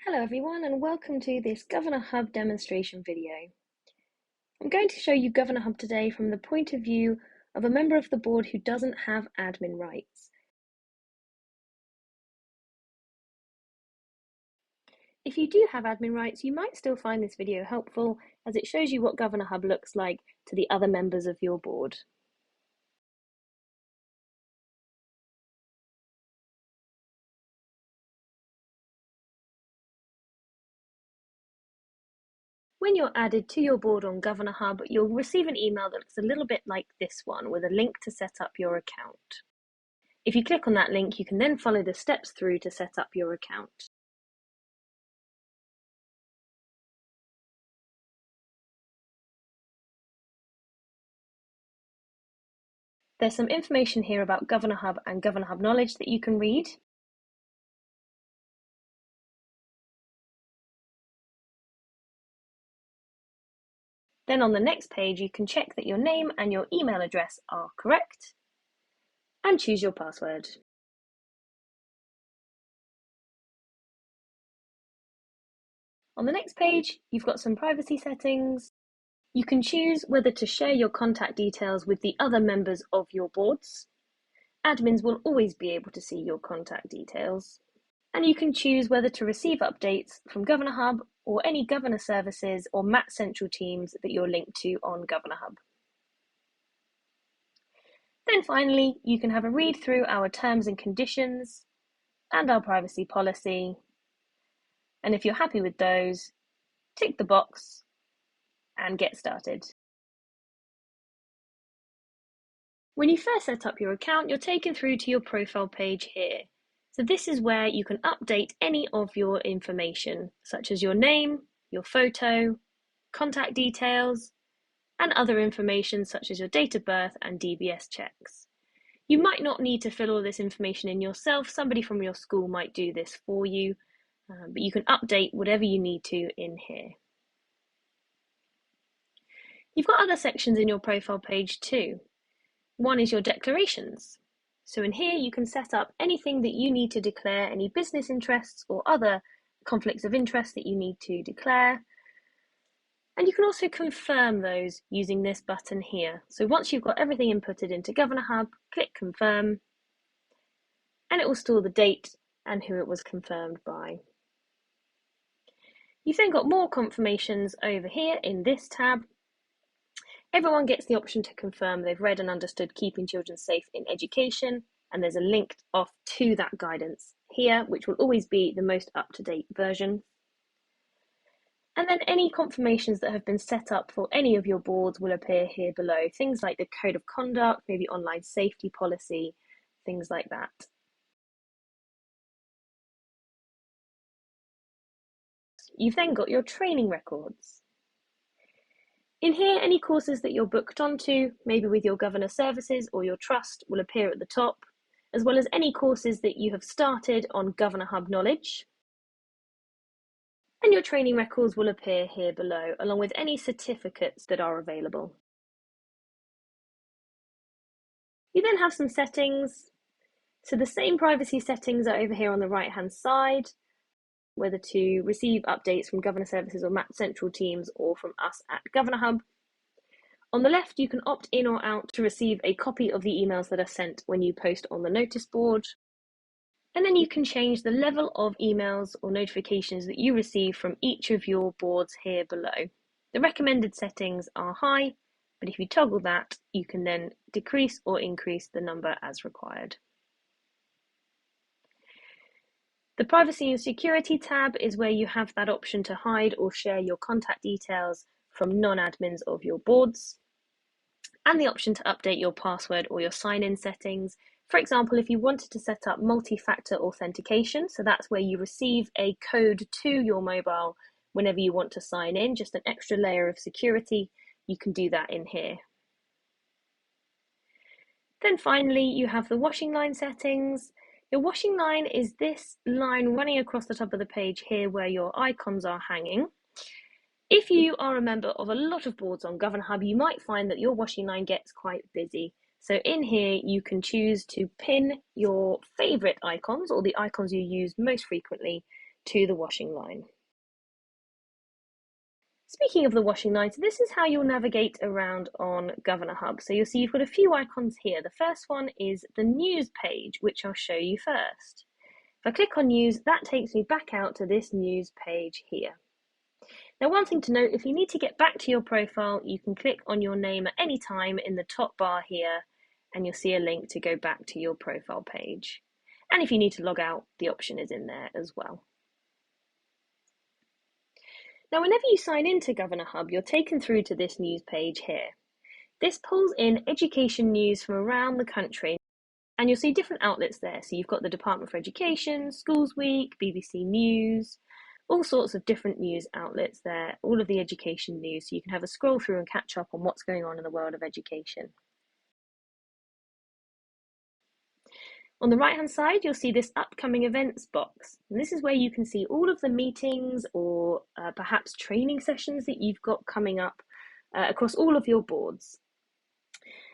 Hello everyone and welcome to this GovernorHub demonstration video. I'm going to show you GovernorHub today from the point of view of a member of the board who doesn't have admin rights. If you do have admin rights, you might still find this video helpful as it shows you what GovernorHub looks like to the other members of your board. When you're added to your board on GovernorHub, you'll receive an email that looks a little bit like this one with a link to set up your account. If you click on that link, you can then follow the steps through to set up your account. There's some information here about GovernorHub and GovernorHub Knowledge that you can read. Then on the next page, you can check that your name and your email address are correct and choose your password. On the next page, you've got some privacy settings. You can choose whether to share your contact details with the other members of your boards. Admins will always be able to see your contact details. And you can choose whether to receive updates from GovernorHub or any Governor services or MAT Central teams that you're linked to on GovernorHub. Then finally, you can have a read through our terms and conditions and our privacy policy. And if you're happy with those, tick the box and get started. When you first set up your account, you're taken through to your profile page here. So this is where you can update any of your information, such as your name, your photo, contact details, and other information such as your date of birth and DBS checks. You might not need to fill all this information in yourself. Somebody from your school might do this for you, but you can update whatever you need to in here. You've got other sections in your profile page too. One is your declarations. So in here you can set up anything that you need to declare, any business interests or other conflicts of interest that you need to declare. And you can also confirm those using this button here. So once you've got everything inputted into GovernorHub, click confirm, and it will store the date and who it was confirmed by. You've then got more confirmations over here in this tab. Everyone gets the option to confirm they've read and understood keeping children safe in education, and there's a link off to that guidance here, which will always be the most up-to-date version. And then any confirmations that have been set up for any of your boards will appear here below. Things like the code of conduct, maybe online safety policy, things like that. You've then got your training records. In here, any courses that you're booked onto, maybe with your Governor services or your trust, will appear at the top, as well as any courses that you have started on GovernorHub Knowledge. And your training records will appear here below, along with any certificates that are available. You then have some settings. So the same privacy settings are over here on the right-hand side, whether to receive updates from Governor services or MAT Central teams or from us at GovernorHub. On the left, you can opt in or out to receive a copy of the emails that are sent when you post on the notice board. And then you can change the level of emails or notifications that you receive from each of your boards here below. The recommended settings are high, but if you toggle that, you can then decrease or increase the number as required. The Privacy and Security tab is where you have that option to hide or share your contact details from non-admins of your boards, and the option to update your password or your sign-in settings. For example, if you wanted to set up multi-factor authentication, so that's where you receive a code to your mobile whenever you want to sign in, just an extra layer of security, you can do that in here. Then finally, you have the washing line settings. Your washing line is this line running across the top of the page here where your icons are hanging. If you are a member of a lot of boards on GovernorHub, you might find that your washing line gets quite busy. So in here, you can choose to pin your favorite icons or the icons you use most frequently to the washing line. Speaking of the washing line, so this is how you'll navigate around on GovernorHub. So you'll see you've got a few icons here. The first one is the news page, which I'll show you first. If I click on news, that takes me back out to this news page here. Now, one thing to note, if you need to get back to your profile, you can click on your name at any time in the top bar here, and you'll see a link to go back to your profile page. And if you need to log out, the option is in there as well. Now, whenever you sign into GovernorHub, you're taken through to this news page here. This pulls in education news from around the country, and you'll see different outlets there. So you've got the Department for Education, Schools Week, BBC News, all sorts of different news outlets there, all of the education news, so you can have a scroll through and catch up on what's going on in the world of education. On the right hand side, you'll see this upcoming events box. And this is where you can see all of the meetings or perhaps training sessions that you've got coming up across all of your boards.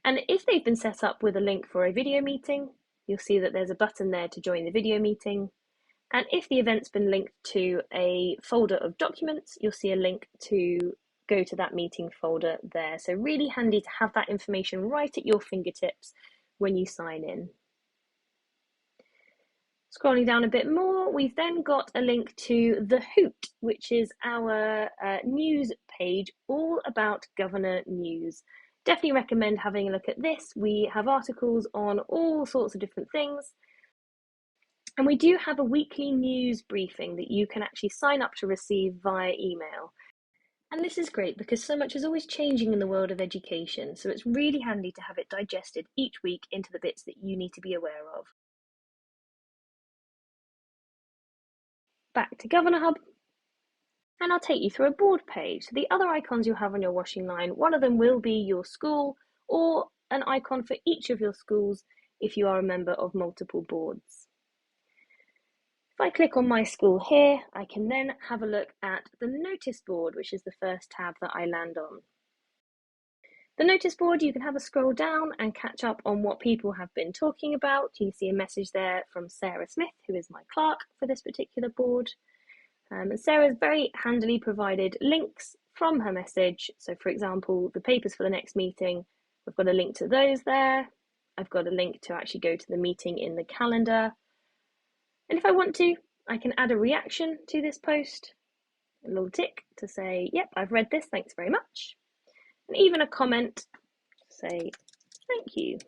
And if they've been set up with a link for a video meeting, you'll see that there's a button there to join the video meeting. And if the event's been linked to a folder of documents, you'll see a link to go to that meeting folder there. So really handy to have that information right at your fingertips when you sign in. Scrolling down a bit more, we've then got a link to The Hoot, which is our news page all about Governor news. Definitely recommend having a look at this. We have articles on all sorts of different things. And we do have a weekly news briefing that you can actually sign up to receive via email. And this is great because so much is always changing in the world of education, so it's really handy to have it digested each week into the bits that you need to be aware of. Back to GovernorHub, and I'll take you through a board page. So the other icons you'll have on your washing line, one of them will be your school or an icon for each of your schools if you are a member of multiple boards. If I click on my school here, I can then have a look at the notice board, which is the first tab that I land on. The notice board, you can have a scroll down and catch up on what people have been talking about. You can see a message there from Sarah Smith, who is my clerk for this particular board. And Sarah's very handily provided links from her message. So for example, the papers for the next meeting, we've got a link to those there. I've got a link to actually go to the meeting in the calendar. And if I want to, I can add a reaction to this post, a little tick to say, yep, I've read this, thanks very much. And even a comment to say, thank you.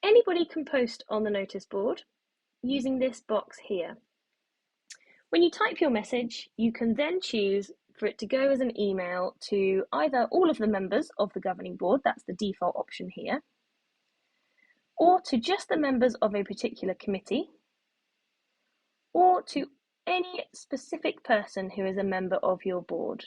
Anybody can post on the notice board using this box here. When you type your message, you can then choose for it to go as an email to either all of the members of the governing board, that's the default option here, or to just the members of a particular committee, or to any specific person who is a member of your board.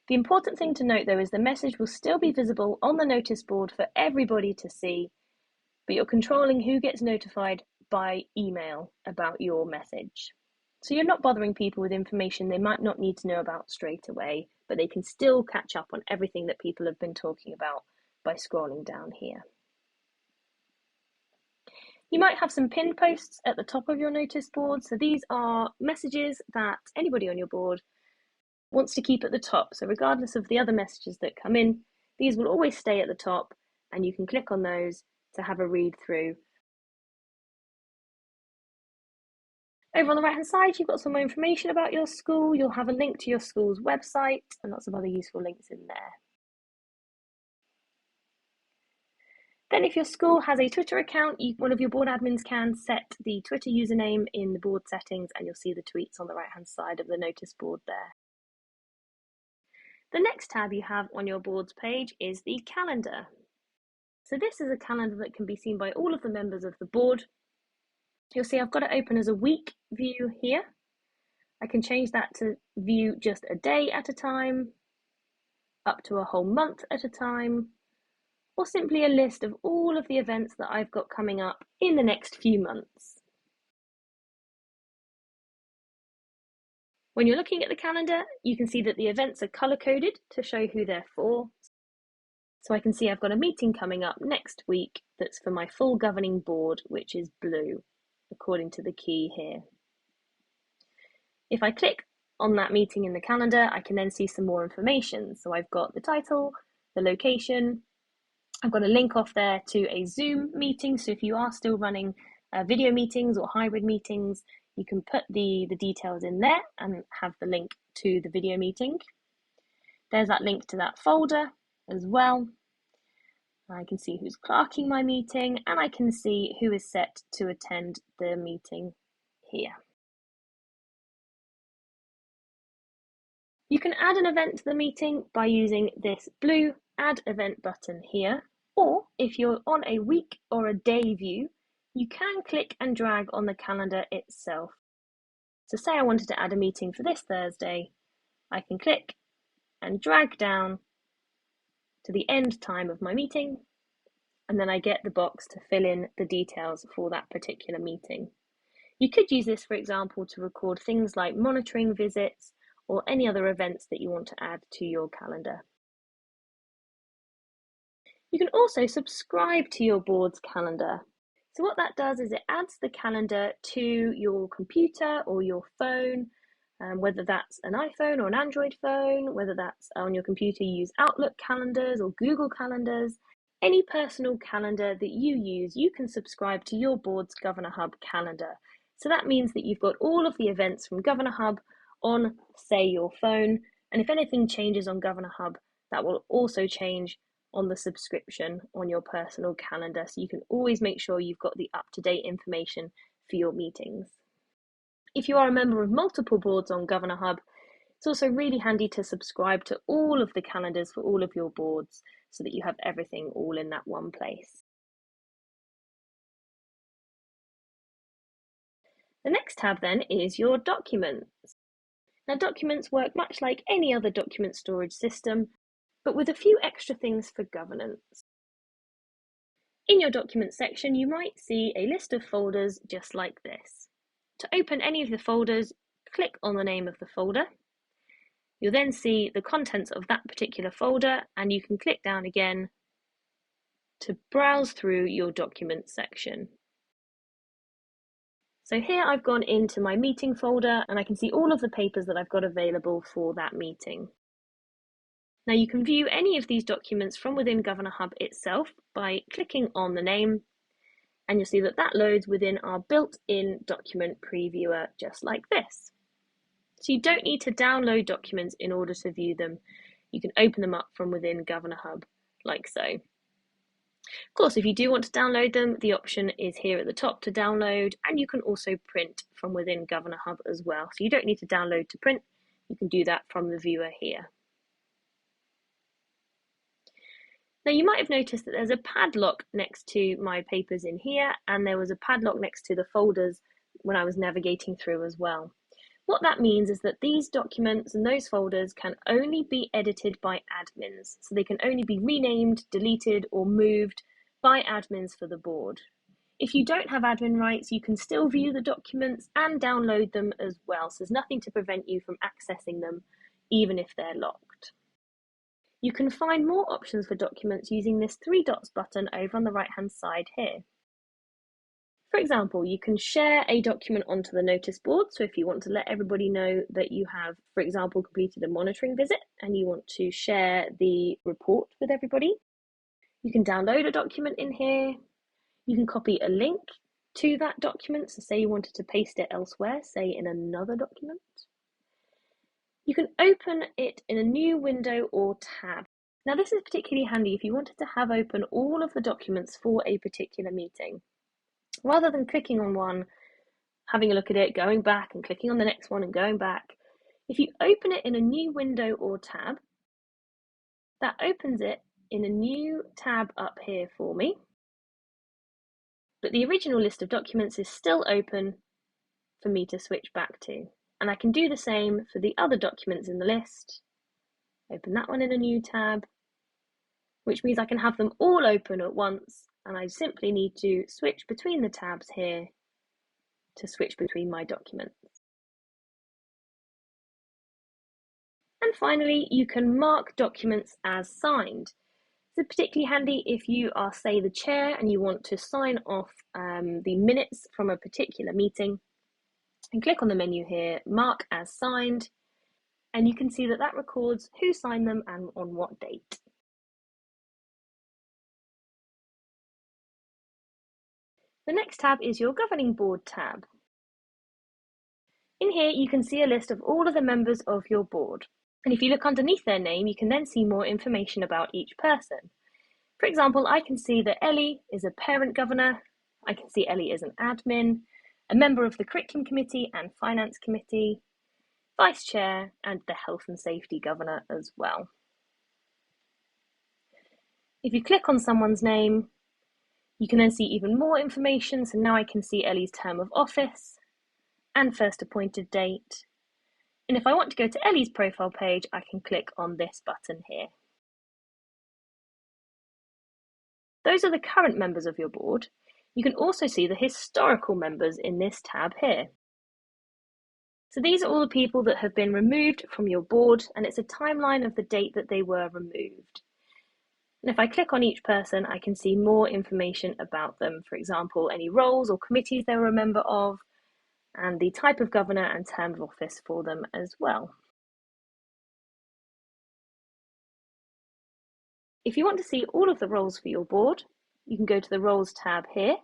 The important thing to note though is the message will still be visible on the notice board for everybody to see, but you're controlling who gets notified by email about your message. So you're not bothering people with information they might not need to know about straight away, but they can still catch up on everything that people have been talking about by scrolling down here. You might have some pinned posts at the top of your notice board. So these are messages that anybody on your board wants to keep at the top. So regardless of the other messages that come in, these will always stay at the top and you can click on those to have a read through. Over on the right hand side, you've got some more information about your school. You'll have a link to your school's website and lots of other useful links in there. Then if your school has a Twitter account, one of your board admins can set the Twitter username in the board settings and you'll see the tweets on the right hand side of the notice board there. The next tab you have on your board's page is the calendar. So this is a calendar that can be seen by all of the members of the board. You'll see I've got it open as a week view here. I can change that to view just a day at a time, up to a whole month at a time, or simply a list of all of the events that I've got coming up in the next few months. When you're looking at the calendar, you can see that the events are color-coded to show who they're for. So I can see I've got a meeting coming up next week that's for my full governing board, which is blue, according to the key here. If I click on that meeting in the calendar, I can then see some more information. So I've got the title, the location, I've got a link off there to a Zoom meeting. So if you are still running video meetings or hybrid meetings, you can put the details in there and have the link to the video meeting. There's that link to that folder as well. I can see who's clerking my meeting, and I can see who is set to attend the meeting here. You can add an event to the meeting by using this blue Add Event button here, or if you're on a week or a day view, you can click and drag on the calendar itself. So say I wanted to add a meeting for this Thursday, I can click and drag down to the end time of my meeting, and then I get the box to fill in the details for that particular meeting. You could use this, for example, to record things like monitoring visits or any other events that you want to add to your calendar. You can also subscribe to your board's calendar. So what that does is it adds the calendar to your computer or your phone, whether that's an iPhone or an Android phone, whether that's on your computer, you use Outlook calendars or Google calendars. Any personal calendar that you use, you can subscribe to your board's GovernorHub calendar. So that means that you've got all of the events from GovernorHub on, say, your phone. And if anything changes on GovernorHub, that will also change on the subscription on your personal calendar. So you can always make sure you've got the up-to-date information for your meetings. If you are a member of multiple boards on GovernorHub, it's also really handy to subscribe to all of the calendars for all of your boards so that you have everything all in that one place. The next tab then is your documents. Now, documents work much like any other document storage system, but with a few extra things for governance. In your documents section, you might see a list of folders just like this. To open any of the folders, click on the name of the folder. You'll then see the contents of that particular folder, and you can click down again to browse through your documents section. So here I've gone into my meeting folder and I can see all of the papers that I've got available for that meeting. Now you can view any of these documents from within GovernorHub itself by clicking on the name, and you'll see that that loads within our built-in document previewer just like this. So you don't need to download documents in order to view them. You can open them up from within GovernorHub like so. Of course, if you do want to download them, the option is here at the top to download, and you can also print from within GovernorHub as well. So you don't need to download to print, you can do that from the viewer here. Now you might have noticed that there's a padlock next to my papers in here, and there was a padlock next to the folders when I was navigating through as well. What that means is that these documents and those folders can only be edited by admins. So they can only be renamed, deleted, or moved by admins for the board. If you don't have admin rights, you can still view the documents and download them as well. So there's nothing to prevent you from accessing them, even if they're locked. You can find more options for documents using this three dots button over on the right-hand side here. For example, you can share a document onto the notice board. So if you want to let everybody know that you have, for example, completed a monitoring visit and you want to share the report with everybody, you can download a document in here. You can copy a link to that document. So say you wanted to paste it elsewhere, say in another document. You can open it in a new window or tab. Now this is particularly handy if you wanted to have open all of the documents for a particular meeting. Rather than clicking on one, having a look at it, going back and clicking on the next one and going back, if you open it in a new window or tab, that opens it in a new tab up here for me. But the original list of documents is still open for me to switch back to. And I can do the same for the other documents in the list. Open that one in a new tab, which means I can have them all open at once, and I simply need to switch between the tabs here to switch between my documents. And finally, you can mark documents as signed. It's particularly handy if you are, say, the chair and you want to sign off the minutes from a particular meeting. And click on the menu here, mark as signed, and you can see that that records who signed them and on what date. The next tab is your Governing Board tab. In here, you can see a list of all of the members of your board. And if you look underneath their name, you can then see more information about each person. For example, I can see that Ellie is a parent governor. I can see Ellie is an admin, a member of the Curriculum Committee and Finance Committee, Vice Chair, and the Health and Safety Governor as well. If you click on someone's name, you can then see even more information. So now I can see Ellie's term of office and first appointed date. And if I want to go to Ellie's profile page, I can click on this button here. Those are the current members of your board. You can also see the historical members in this tab here. So these are all the people that have been removed from your board, and it's a timeline of the date that they were removed. And if I click on each person, I can see more information about them. For example, any roles or committees they were a member of, and the type of governor and term of office for them as well. If you want to see all of the roles for your board, you can go to the Roles tab here.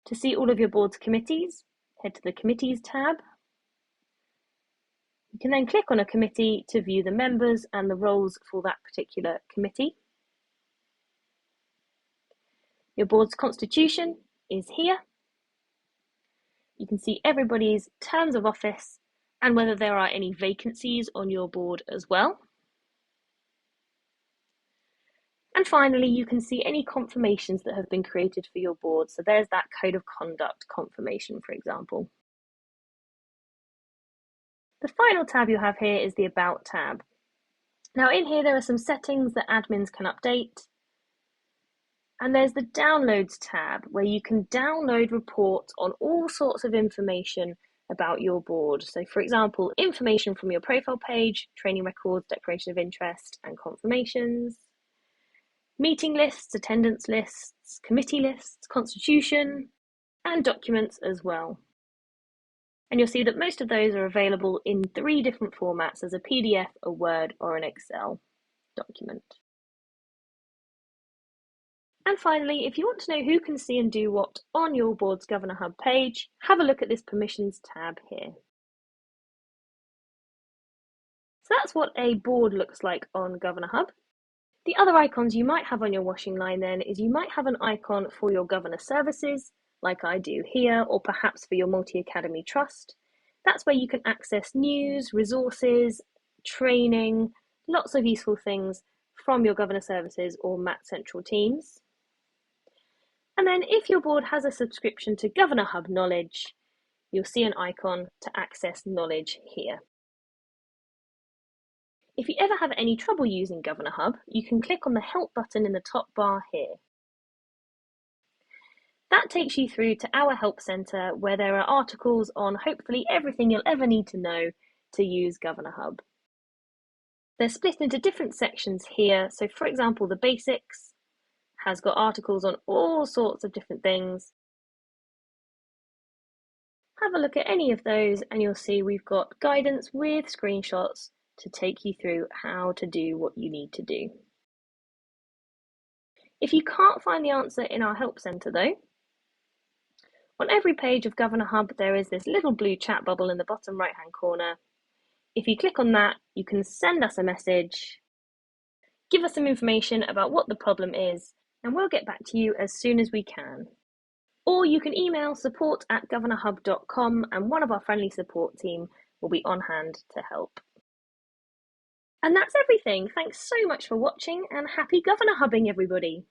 To see all of your board's committees, head to the Committees tab. You can then click on a committee to view the members and the roles for that particular committee. Your board's constitution is here. You can see everybody's terms of office and whether there are any vacancies on your board as well. And finally, you can see any confirmations that have been created for your board. So there's that code of conduct confirmation, for example. The final tab you have here is the About tab. Now in here, there are some settings that admins can update. And there's the Downloads tab, where you can download reports on all sorts of information about your board. So for example, information from your profile page, training records, declaration of interest, and confirmations, meeting lists, attendance lists, committee lists, constitution, and documents as well. And you'll see that most of those are available in 3 different formats as a PDF, a Word, or an Excel document. And finally, if you want to know who can see and do what on your board's GovernorHub page, have a look at this Permissions tab here. So that's what a board looks like on GovernorHub. The other icons you might have on your washing line then is you might have an icon for your governor services, like I do here, or perhaps for your multi-academy trust. That's where you can access news, resources, training, lots of useful things from your governor services or MAT Central teams. And then if your board has a subscription to GovernorHub Knowledge, you'll see an icon to access knowledge here. If you ever have any trouble using GovernorHub, you can click on the Help button in the top bar here. That takes you through to our Help Centre, where there are articles on hopefully everything you'll ever need to know to use GovernorHub. They're split into different sections here. So for example, the Basics has got articles on all sorts of different things. Have a look at any of those and you'll see we've got guidance with screenshots to take you through how to do what you need to do. If you can't find the answer in our Help Centre though, on every page of GovernorHub there is this little blue chat bubble in the bottom right hand corner. If you click on that, you can send us a message, give us some information about what the problem is, and we'll get back to you as soon as we can. Or you can email support@governorhub.com and one of our friendly support team will be on hand to help. And that's everything. Thanks so much for watching and happy GovernorHubbing, everybody.